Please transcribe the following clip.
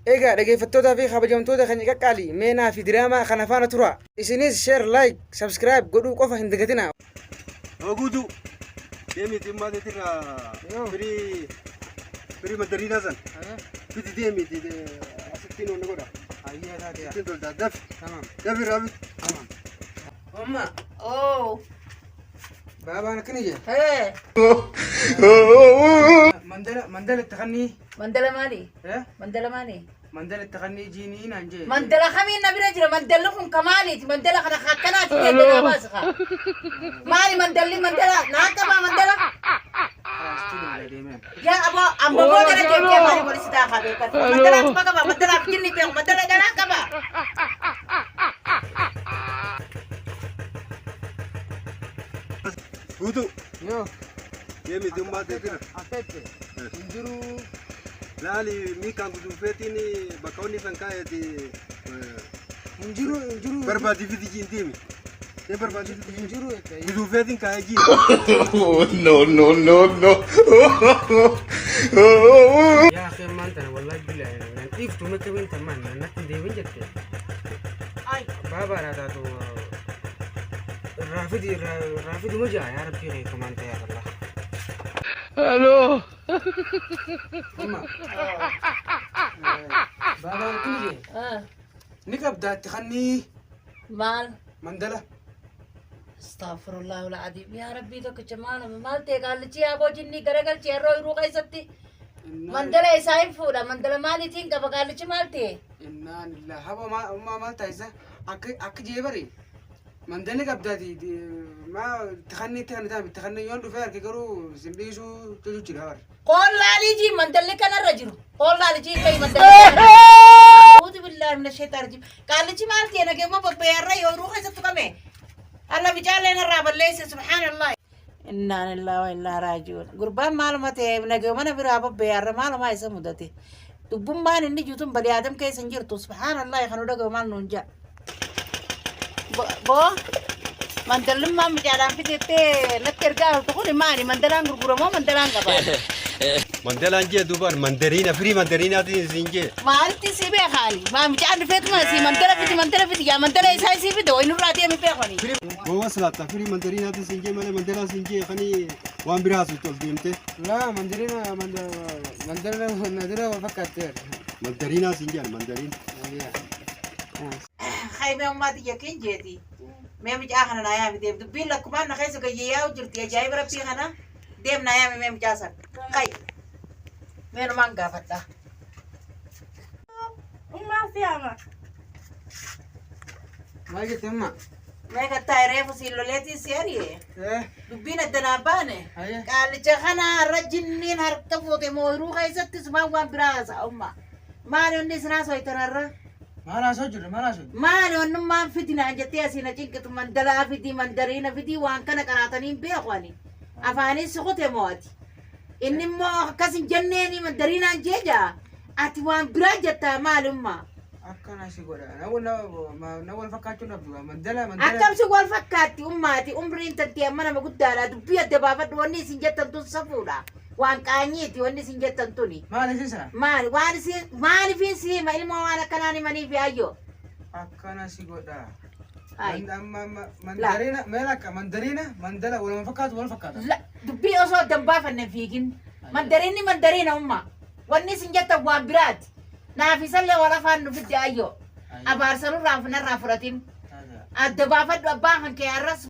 Egaa dhaggeeffattoota fi kabajamtoota kan qaqqaali meenaa fi diraamaa kana faana tura. Isinis share, like, subscribe godhuu qofa hin dagatinaa. Oguutu deemi timmaate tira firii madariinaa san biti deemi asittiin onni godha. Ayyaa taatee. Asittiin toltaa dafi. Tamam. Dafi raabit. Tamam. Amma Oh, baabaan akkana jee. hey, Mandala itti kannii. mandala mali, Eh? mandala mali. Mandala itti kannii jiinii naan jee. Mandala kami na bira jira, mandala kun kamali, mandala kana hakana ti kaya na basa ka. Mali mandala, nakaba mandala. Asittiin malee deemee. Ya abo ko na kaya mali wala sita ka be. Mandala pa ka ba, mandala kinni pe, mandala dala ka ba. Guutu Yoo. deemi timmaate tira. Affeette. Injiruu. Laali miikaan guduufeetiin bakka onni san kaayeti Injiruu. barbaadii fiti jiin deemi. Ee barbaadii fiti jiin. Injiruu egaa. Guduufeetiin kaayee jiin. Yaa akhi maanta wallahi billahi nan dhiiftu natti winta man natti deemin jette. Ay, Baabaa taatu raafidi ma jaa yaa rabbii kee maanta yaa Allah. Hello. Amma. Baabaan kun jee. Ni qabdaatti kannii mal. mandala. Astaghfirullah alazim. Ya Rabbi to kacamana mal te galchi abo jinni garagal cherro iru kaisatti. Mandala isain fuda, mandala mali tin ka bagalchi malte. Inna lillahi haba ma maalta isa akka jee bari. Mandalli qabdaati ma takhannii takhannii yoon dhufee harki garuu simbiisuu tutu jira bari. Qollaali ji mandalli kana rajulu. Qollaali ji kai mandalli. A'udhu billahi minash shaitanir rajim. Galchi malte na ke mo babbe yarra yo ru kaisattu kame. Allah bijale na raballe subhanallah. Inna lillahi wa inna rajiun. Gurban malumate nage mana bira babbe yarra maluma isa mudate. Dubbun ban inni jutun bali adam kai sanjirtu subhanallah khanu daga mal nunja. Bo mandalum ma mijalan fitete naterga to khuni mani mandalan gurguramo mandalan gaba. Mandalaan jee duubaan mandariina firii mandariinaatiin siin jee. Maalti si be khali ma mijan fitma si mandala fiti ya mandala isa si fiti o inu rati mi pe khoni. Gowas laata firii mandariinaatiin siin jee malee mandalaa siin jee kanii waan biraa asutti ol deemte. Laa mandalina nadira fakkaatteer. Mandariinaa siin jee mandariin. Khayme ummati yakin jeti. Me mijan khana na ya mi dem dubbil lakuman na khayso gaye ya ujurti ya jay rabbi khana dem na ya mi me mijasan. Kay. Me no manga fatta. Uma siama. Maal jette amma? Me ka tayre fusillo leti serie. Dubbina danabane. Ayya. Qalicha khana rajinnin harka fote moyru khaysatti suma wan birasa umma. Maali onni sina soitanarra. Maalaasoo jirre maalaasoo. Maali onni man fitina jette asina cinqatu mandala fiti mandarina fiti wan kana qaratani beeqwani. Afani suqute moati. Inni mo kasin janneni mandarina jeja. Ati wan birajata malumma. Akkana si godha. Na wal fakkaachuu dhabdu mandala. Akkam si wal fakkaatti ummati umriin tanti mana maguddaadha dubbii adda baafadhu wanni isin jettan tun safuudha. Waan qaanyiiti wanni isin jettan tuni. Maal isin sana? Maaliifin si ma ilma waan akkanaan himanii fi ayyo. Akkana si godha. Ay. Mandarina meel akka mandala waluma fakkaatu wal fakkaata. Dubbii osoo addan baafanne fiigin. Mandarina umma. Wanni isin jettan waan biraati. Naafisallee wal afaan nufitti ayyo. Abaarsanurraa finarraa fudhatin. Adda baafadhu abbaan kan kee arras.